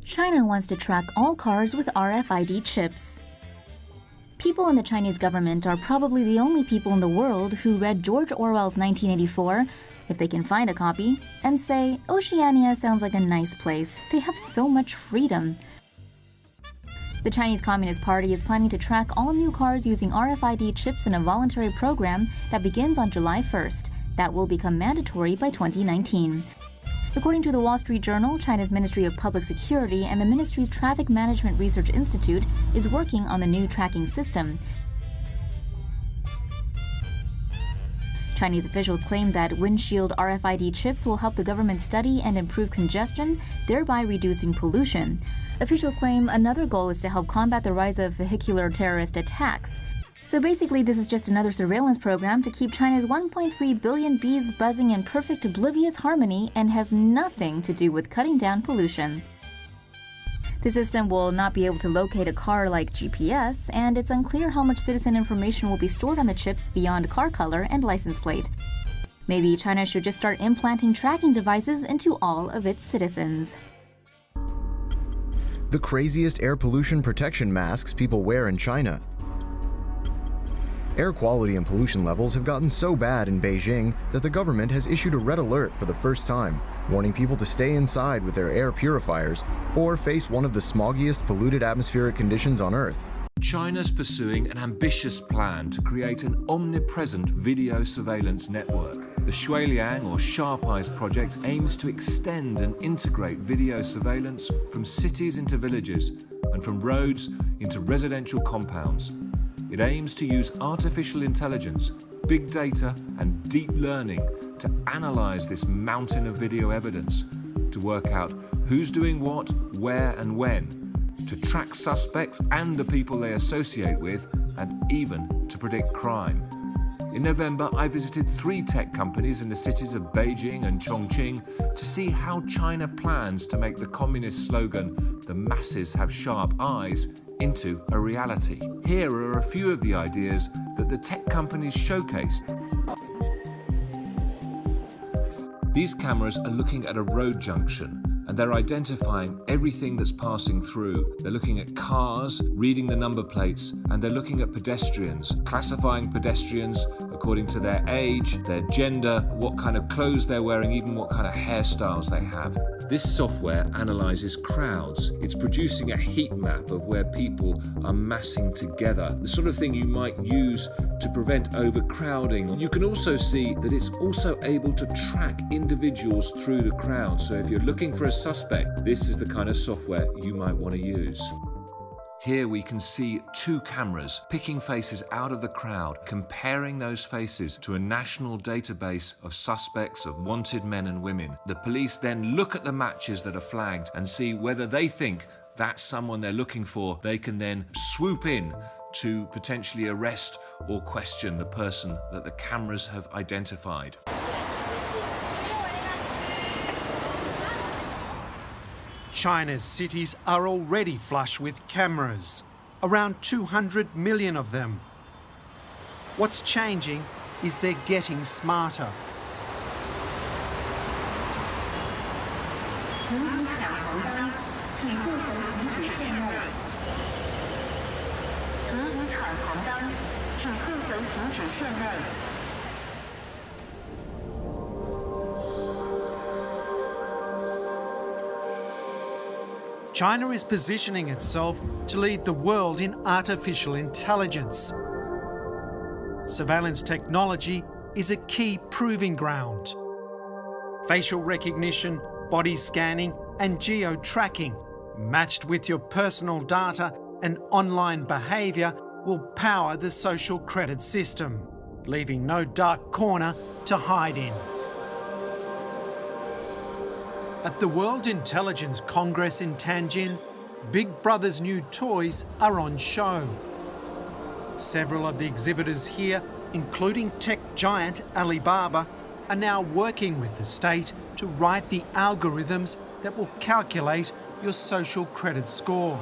China wants to track all cars with RFID chips. People in the Chinese government are probably the only people in the world who read George Orwell's 1984, if they can find a copy, and say, Oceania sounds like a nice place. They have so much freedom. The Chinese Communist Party is planning to track all new cars using RFID chips in a voluntary program that begins on July 1st. That will become mandatory by 2019. According to the Wall Street Journal, China's Ministry of Public Security and the ministry's Traffic Management Research Institute is working on the new tracking system. Chinese officials claim that windshield RFID chips will help the government study and improve congestion, thereby reducing pollution. Officials claim another goal is to help combat the rise of vehicular terrorist attacks. So basically, this is just another surveillance program to keep China's 1.3 billion bees buzzing in perfect oblivious harmony and has nothing to do with cutting down pollution. The system will not be able to locate a car like GPS, and it's unclear how much citizen information will be stored on the chips beyond car color and license plate. Maybe China should just start implanting tracking devices into all of its citizens. The craziest air pollution protection masks people wear in China. Air quality and pollution levels have gotten so bad in Beijing that the government has issued a red alert for the first time, warning people to stay inside with their air purifiers or face one of the smoggiest polluted atmospheric conditions on Earth. China's pursuing an ambitious plan to create an omnipresent video surveillance network. The Shuiliang or Sharp Eyes project aims to extend and integrate video surveillance from cities into villages and from roads into residential compounds. It aims to use artificial intelligence, big data, and deep learning to analyze this mountain of video evidence, to work out who's doing what, where, and when, to track suspects and the people they associate with, and even to predict crime. In November, I visited 3 tech companies in the cities of Beijing and Chongqing to see how China plans to make the communist slogan, "The masses have sharp eyes," into a reality. Here are a few of the ideas that the tech companies showcased. These cameras are looking at a road junction, and they're identifying everything that's passing through. They're looking at cars, reading the number plates, and they're looking at pedestrians, classifying pedestrians according to their age, their gender, what kind of clothes they're wearing, even what kind of hairstyles they have. This software analyzes crowds. It's producing a heat map of where people are massing together, the sort of thing you might use to prevent overcrowding. You can also see that it's also able to track individuals through the crowd. So if you're looking for a suspect, this is the kind of software you might want to use. Here we can see 2 cameras picking faces out of the crowd, comparing those faces to a national database of suspects, of wanted men and women. The police then look at the matches that are flagged and see whether they think that's someone they're looking for. They can then swoop in to potentially arrest or question the person that the cameras have identified. China's cities are already flush with cameras, around 200 million of them. What's changing is they're getting smarter. China is positioning itself to lead the world in artificial intelligence. Surveillance technology is a key proving ground. Facial recognition, body scanning, and geo-tracking, matched with your personal data and online behaviour, will power the social credit system, leaving no dark corner to hide in. At the World Intelligence Congress in Tianjin, Big Brother's new toys are on show. Several of the exhibitors here, including tech giant Alibaba, are now working with the state to write the algorithms that will calculate your social credit score.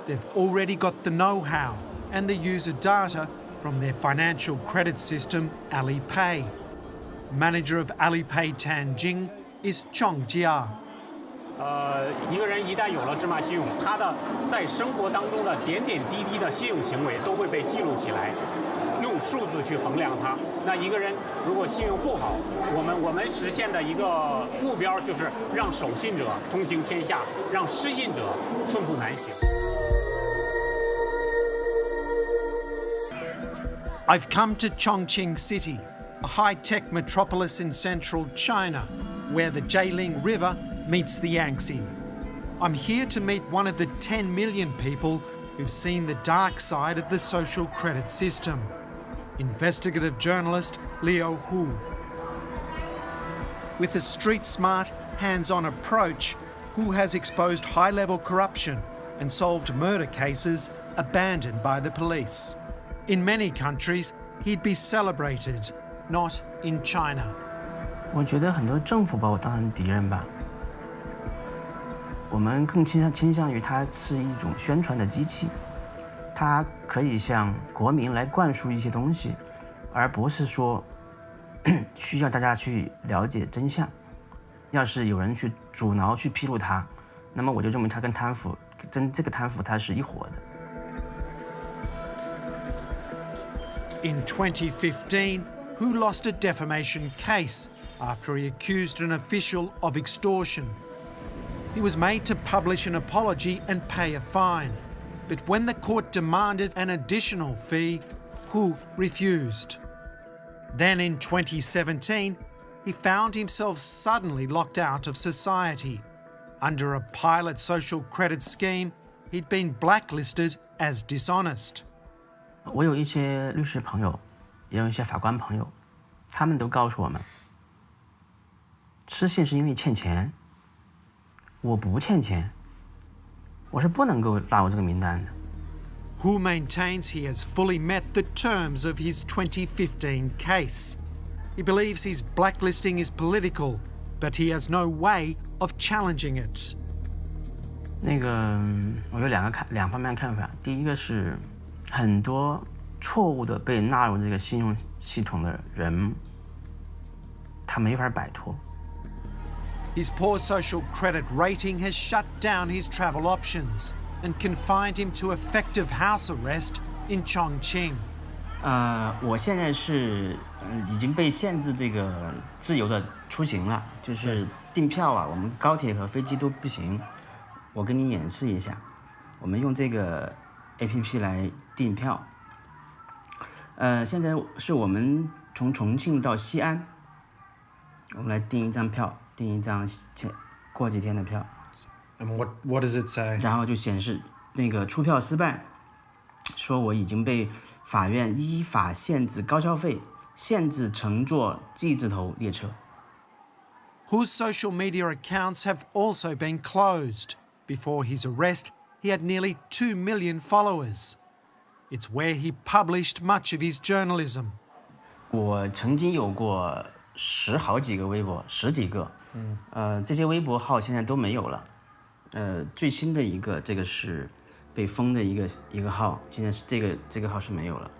They've already got the know-how and the user data from their financial credit system, Alipay. Manager of Alipay Tianjin is Chong Jia. 一个人一旦有了芝麻信用，他的在生活当中的点点滴滴的信用行为都会被记录起来，用数字去衡量它。那一个人如果信用不好，我们实现的一个目标就是让守信者通行天下，让失信者寸步难行。I've come to Chongqing City, a high-tech metropolis in central China, where the Jialing River meets the Yangtze. I'm here to meet one of the 10 million people who've seen the dark side of the social credit system. Investigative journalist Leo Hu. With a street-smart, hands-on approach, Hu has exposed high-level corruption and solved murder cases abandoned by the police. In many countries, he'd be celebrated, not in China. 我觉得很多政府把我当成敌人吧。我们更倾向于它是一种宣传的机器，它可以向国民来灌输一些东西，而不是说需要大家去了解真相。要是有人去阻挠去披露它，那么我就认为它跟贪腐，这个贪腐它是一伙的。In 2015, Hu lost a defamation case after he accused an official of extortion. He was made to publish an apology and pay a fine, but when the court demanded an additional fee, Hu refused. Then in 2017, he found himself suddenly locked out of society. Under a pilot social credit scheme, he'd been blacklisted as dishonest. 我有一些律师朋友，也有一些法官朋友，他们都告诉我们，失信是因为欠钱。我不欠钱，我是不能够纳入这个名单的。Hu maintains he has fully met the terms of his 2015 case. He believes his blacklisting is political, but he has no way of challenging it. 那个，我有两方面看法。第一个是，很多错误的被纳入这个信用系统的人，他没法摆脱。His poor social credit rating has shut down his travel options and confined him to effective house arrest in Chongqing. 我现在是已经被限制这个自由的出行了，就是订票啊，我们高铁和飞机都不行。我跟你演示一下，我们用这个 APP 来订票。现在是我们从重庆到西安，我们来订一张票，订一张过几天的票。And what does it say? 然后就显示那个出票失败，说我已经被法院依法限制高消费，限制乘坐 G 字头列车。Hu's social media accounts have also been closed. Before his arrest, he had nearly 2 million followers. It's where he published much of his journalism. 我曾经有过好几个微博，10几个，这些微博号现在都没有了。最新的一个，这个是被封的一个号，现在是这个号是没有了。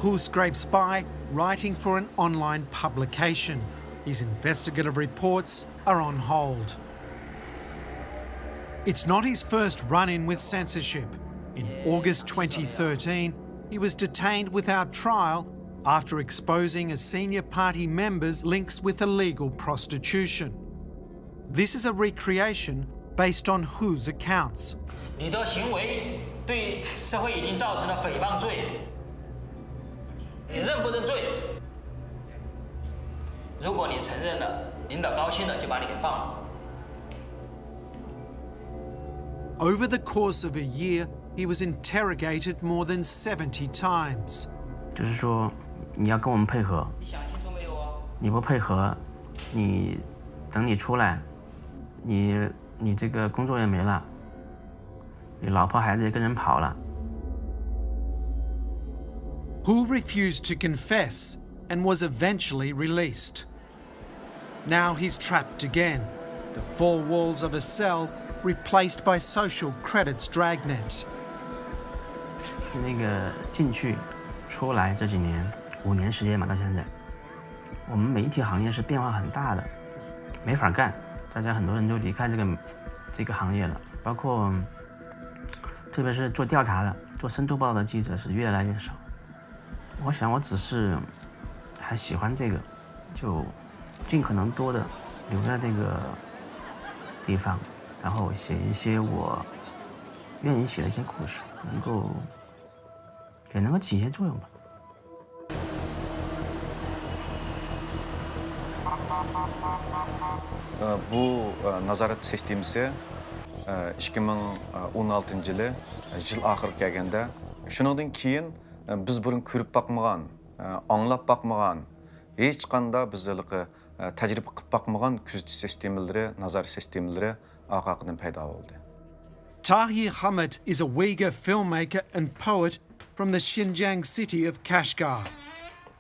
Hu scrapes by, writing for an online publication. His investigative reports are on hold. It's not his first run-in with censorship. In August 2013, he was detained without trial after exposing a senior party member's links with illegal prostitution. This is a recreation based on Hu's accounts. 你的行为对社会已经造成了诽谤罪，你认不认罪？如果你承认了，领导高兴了就把你给放了。Over the course of a year, he was interrogated more than 70 times. 就是说，你要跟我们配合，你想清楚没有啊？你不配合，等你出来，你这个工作也没了，你老婆孩子也跟人跑了。Hu refused to confess and was eventually released. Now he's trapped again, the four walls of a cell replaced by social credit's dragnet. 那个进去出来这几年，5年时间嘛，到现在，我们媒体行业是变化很大的。没法干，大家很多人都离开这个行业了，包括特别是做调查的、做深度报道的记者是越来越少。我想我只是还喜欢这个，就尽可能多的留在这个地方，然后写一些我愿意写的一些故事，能够起一些作用吧。Bu nazorat sistemasi 2016 yılı yıl ahırı kelgende shuningdan keyin biz burun ko'rib boqmagan, anglab boqmagan, hech qanday bizlarga tajriba qilib boqmagan kuzatish sistemalari, nazorat sistemalari orqadan paydo bo'ldi. Tahir Hamid is a Uyghur filmmaker and poet from the Xinjiang city of Kashgar.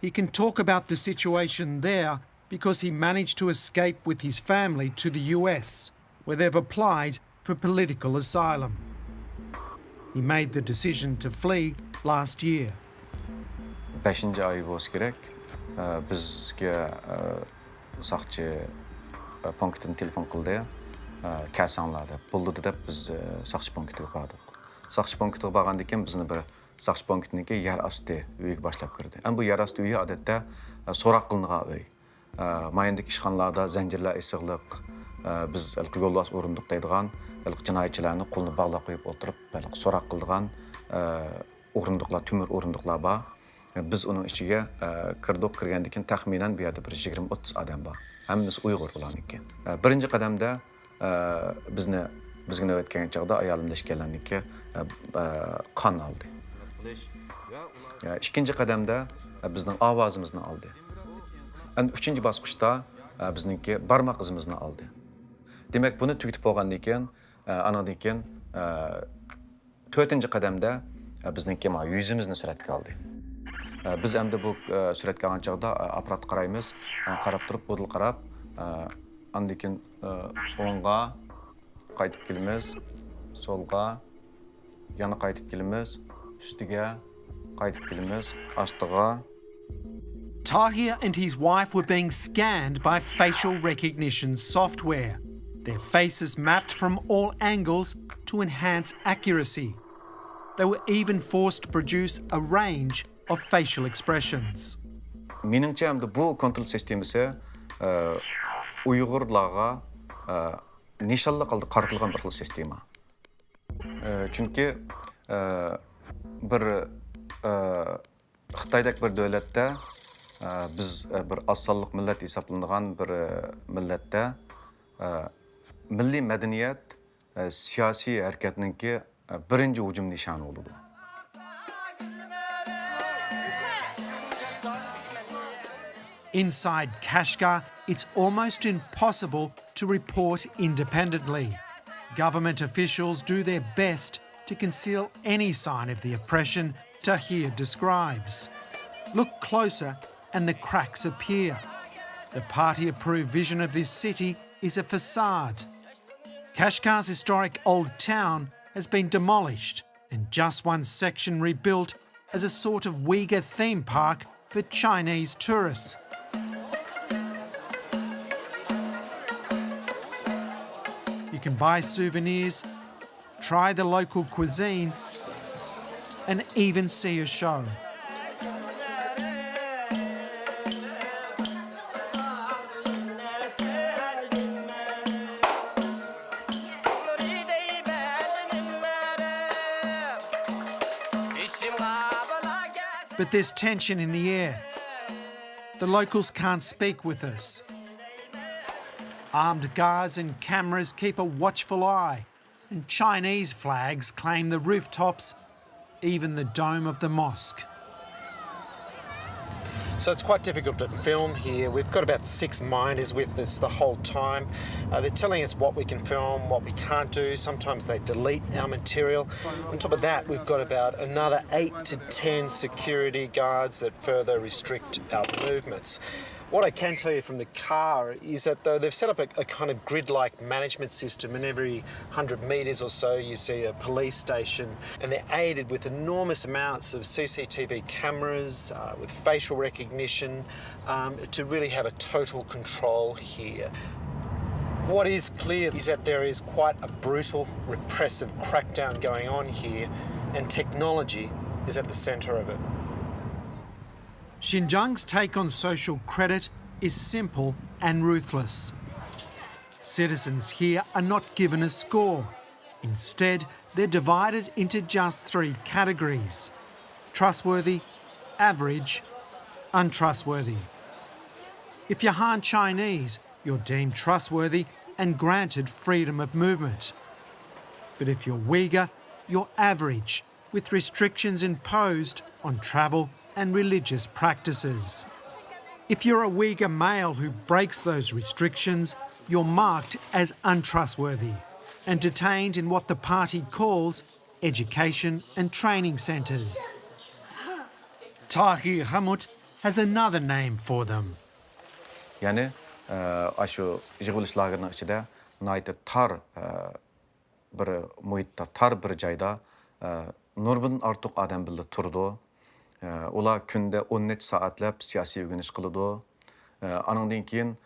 He can talk about the situation there because he managed to escape with his family to the US, where they've applied for political asylum. He made the decision to flee last year. 5-ci ay bo'lsa kerak, bizga saqchi punktdan telefon qildi. Kelsanglar deb bo'ldi deb biz saqchi punktiga bordik. Saqchi punktiga borgandan keyin bizni bir saqchi punktniki yer osti uyiga boshlab kirdi. Bu yer osti uyi odatda so'roq qilingan uy. Mayindagi ishxonalarda zanjirlar isig'liq, biz yo'lbos o'rindiq deydigan jinoyatchilarni qo'lini bog'lab qo'yib o'tirib, so'roq qiladigan o'rindiqlar, temir o'rindiqlar bor. Biz uning ichiga kirdik, kirgandan keyin taxminan bu yerda bir 20-30 odam bor. Hammasi Uyg'ur ularniki. Birinchi qadamda bizga navbat kelgan chog'da ayolimlashganlarniki qon oldi. Ikkinchi qadamda bizning ovozimizni oldi. Uchinchi bosqichda bizningki barmoq izimizni oldi. Demak, buni tugatib bo'lgandan keyin, anadan keyin 4-chi qadamda bizningki yuzimizni suratga oldi. Biz endi bu suratga olgan chog'da apparat qaraymiz, qarab turib, o'dil qarab, andan keyin o'ngga qaytib kelamiz, solga, yana qaytib kelamiz, ustiga qaytib kelamiz, ostiga. Tahir and his wife were being scanned by facial recognition software. Their faces mapped from all angles to enhance accuracy. They were even forced to produce a range of facial expressions. Meningcha hamda bu kontrol sistemasi Uyg'urlarga nishonli qildi qaratilgan bir xil sistema. Chunki bir Xitoydagi bir davlatda biz bir asonliq millat hisoblanadigan bir millatda milliy madaniyat siyosiy harakatninki birinchi hujum nishoni bo'ldi. Inside Kashgar, it's almost impossible to report independently. Government officials do their best to conceal any sign of the oppression Tahir describes. Look closer and the cracks appear. The party-approved vision of this city is a facade. Kashgar's historic old town has been demolished and just one section rebuilt as a sort of Uyghur theme park for Chinese tourists. You can buy souvenirs, try the local cuisine, and even see a show. But there's tension in the air. The locals can't speak with us. Armed guards and cameras keep a watchful eye, and Chinese flags claim the rooftops, even the dome of the mosque. So it's quite difficult to film here. We've got about 6 miners with us the whole time. They're telling us what we can film, what we can't do. Sometimes they delete our material. On top of that, we've got about another 8 to 10 security guards that further restrict our movements. What I can tell you from the car is that though they've set up a kind of grid-like management system, and every 100 metres or so you see a police station, and they're aided with enormous amounts of CCTV cameras, with facial recognition, to really have a total control here. What is clear is that there is quite a brutal, repressive crackdown going on here, and technology is at the centre of it. Xinjiang's take on social credit is simple and ruthless. Citizens here are not given a score. Instead, they're divided into just 3 categories: trustworthy, average, untrustworthy. If you're Han Chinese, you're deemed trustworthy and granted freedom of movement. But if you're Uyghur, you're average, with restrictions imposed on travel and religious practices. If you're a Uyghur male who breaks those restrictions, you're marked as untrustworthy and detained in what the party calls education and training centres. Tahir Hamut has another name for them. Yani aşu yig'ilish lagerining ichida nihoyatda tar bir muhitda, tar bir joyda nurdan ortiq odam birga turdi. Ular kunda 10 necha soatlab siyosiy o'rganish qiladi. Andan keyin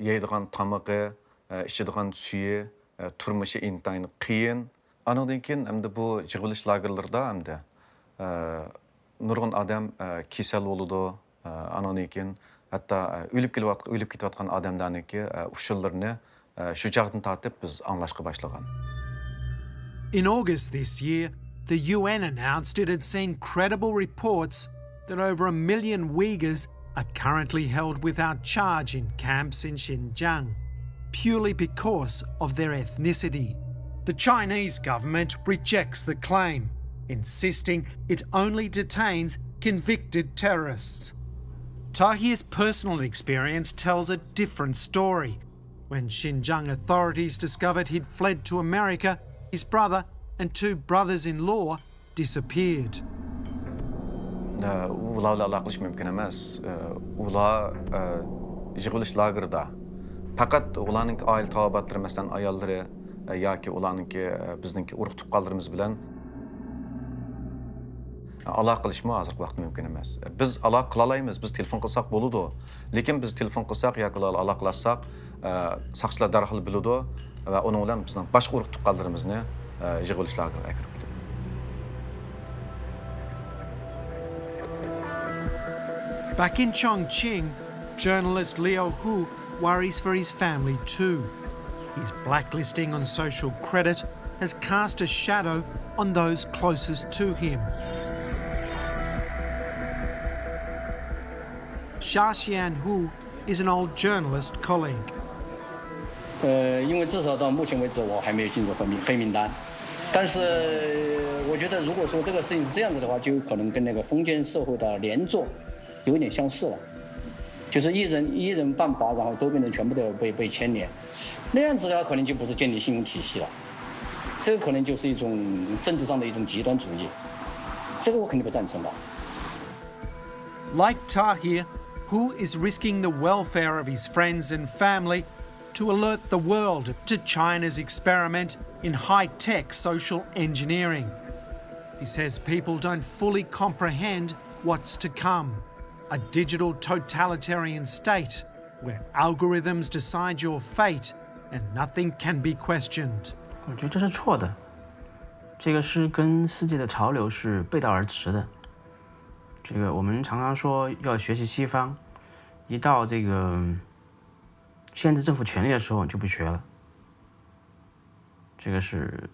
yeydigan tamog'i, ichadigan suyi, turmushi intayin qiyin. Andan keyin hamda bu yig'ilish lagerlarda hamda nurg'un odam kasal bo'ladi. Andan keyin hatto o'lib ketayotgan odamlarniki ushullarini shu chog'dan tortib biz anglashga boshlagan. In August this year, the UN announced it had seen credible reports that over 1 million Uyghurs are currently held without charge in camps in Xinjiang, purely because of their ethnicity. The Chinese government rejects the claim, insisting it only detains convicted terrorists. Tahir's personal experience tells a different story. When Xinjiang authorities discovered he'd fled to America, his brother and 2 brothers-in-law disappeared. Ularla aloqalash mumkin emas. Ular yig'ilish lagerida. Faqat ularning oila taobatlari, masalan, ayollari yoki ularning bizningki urug' tuqqanlarimiz bilan aloqa qilishmi hozirgi vaqtda mumkin emas. Biz aloqa qila olamiz, biz telefon qilsak bo'ladi. Lekin biz telefon qilsak yoki ularga aloqalashsak, saqchilar darhol biladi va uning bilan bizning boshqa urug' tuqqanlarimizni yig'ilish lageriga kirib ketadi. Back in Chongqing, journalist Liu Hu worries for his family too. His blacklisting on social credit has cast a shadow on those closest to him. Xia Xianhu is an old journalist colleague. 因为至少到目前为止我还没有进入黑名单，但是我觉得如果说这个事情是这样子的话，就有可能跟那个封建社会的连坐有点相似了，就是一人犯法，然后周边人全部都被牵连，那样子的话可能就不是建立信用体系了，这个可能就是一种政治上的一种极端主义，这个我肯定不赞成的。Like Tahir, Hu is risking the welfare of his friends and family to alert the world to China's experiment in high-tech social engineering. He says people don't fully comprehend what's to come, a digital totalitarian state where algorithms decide your fate and nothing can be questioned. 我觉得这是错的，这个是跟世界的潮流是背道而驰的。这个我们常常说要学习西方，一到这个限制政府权力的时候就不学了。这个是，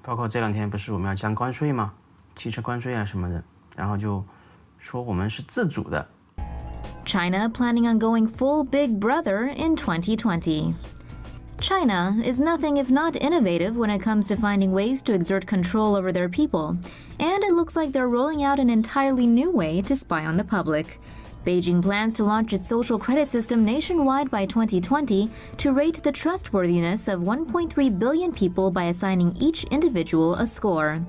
包括这2天不是我们要降关税吗？汽车关税啊什么的，然后就说我们是自主的。China planning on going full Big Brother in 2020. China is nothing if not innovative when it comes to finding ways to exert control over their people, and it looks like they're rolling out an entirely new way to spy on the public. Beijing plans to launch its social credit system nationwide by 2020 to rate the trustworthiness of 1.3 billion people by assigning each individual a score.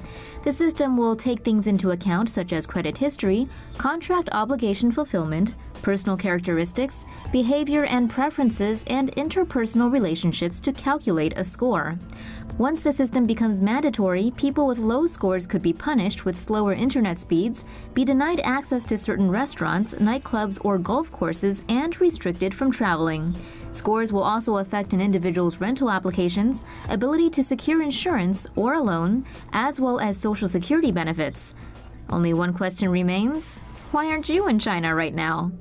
The system will take things into account such as credit history, contract obligation fulfillment, personal characteristics, behavior and preferences, and interpersonal relationships to calculate a score. Once the system becomes mandatory, people with low scores could be punished with slower internet speeds, be denied access to certain restaurants, nightclubs, or golf courses, and restricted from traveling. Scores will also affect an individual's rental applications, ability to secure insurance or a loan, as well as Social Security benefits. Only one question remains: why aren't you in China right now?